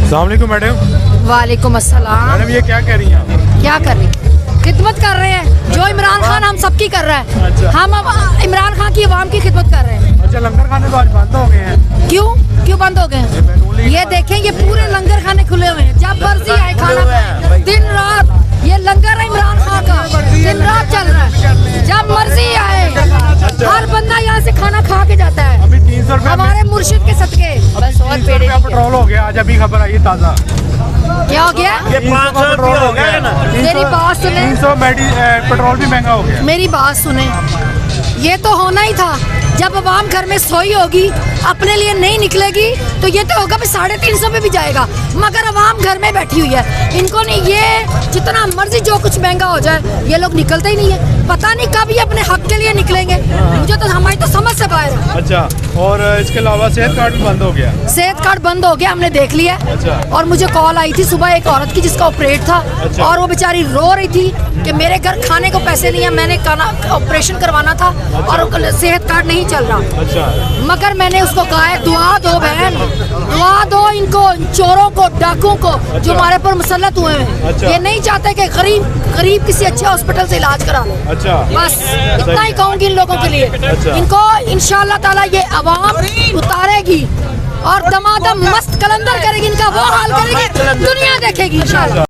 अस्सलामुअलैकुम मैडम। वालेकुम अस्सलाम। मैडम ये क्या कह रही हैं आप? क्या कर रही? खिदमत कर रहे हैं जो इमरान खान हम सबकी कर रहा है। अच्छा। हम अब इमरान खान की आवाम की खिदमत कर रहे हैं। अच्छा, लंगर खाने तो आज बंद हो गए हैं। क्यों बंद हो गए हैं? ये देखें, ये पूरे लंगर खाने खुले हुए हैं, जब मर्जी आए खाना खाएं। दिन रात ये लंगर है इमरान खान का, दिन रात चल रहा है, जब मर्जी आए हर बंदा यहाँ से खाना खा के जाता है। अभी 300 रुपया हमारे मुर्शिद के सदके बस। और 300 रुपया पेट्रोल हो गया आज, अभी खबर आई ताज़ा। क्या हो गया? ये 500 पेट्रोल हो गया ना। मेरी बात सुने, 300 पेट्रोल भी महंगा हो गया। मेरी बात सुने, ये तो होना ही था। जब आवाम घर में सोई होगी, अपने लिए नहीं निकलेगी, तो ये तो होगा भी 350 पे भी जाएगा, मगर आवाम घर में बैठी हुई है। इनको नहीं, ये जितना मर्जी जो कुछ महंगा हो जाए, ये लोग निकलते ही नहीं है। पता नहीं कब ये अपने हक के लिए निकलेंगे। मुझे तो, हमारी तो समझ से बाहर है। अच्छा, और इसके अलावा सेहत कार्ड भी बंद हो गया। सेहत कार्ड बंद हो गया, हमने देख लिया। अच्छा। और मुझे कॉल आई थी सुबह एक औरत की जिसका ऑपरेट था। अच्छा। और वो बेचारी रो रही थी कि मेरे घर खाने को पैसे नहीं है, मैंने ऑपरेशन करवाना था। और सेहत कार्ड नहीं चल रहा। अच्छा। मगर मैंने उसको कहा है, दुआ दो बहन, दुआ दो इनको, चोरों को, डाकुओं को, जो हमारे पर मुसल्लत हुए हैं। अच्छा। ये नहीं चाहते कि गरीब किसी अच्छे हॉस्पिटल से इलाज करा ले। अच्छा, बस इतना ही कहूँगी इन लोगों के लिए। अच्छा। इनको इंशाअल्लाह ताला ये अवाम उतारेगी और दमादम मस्त कलंदर करेगी, इनका वो हाल करेगी, दुनिया देखेगी इंशाअल्लाह।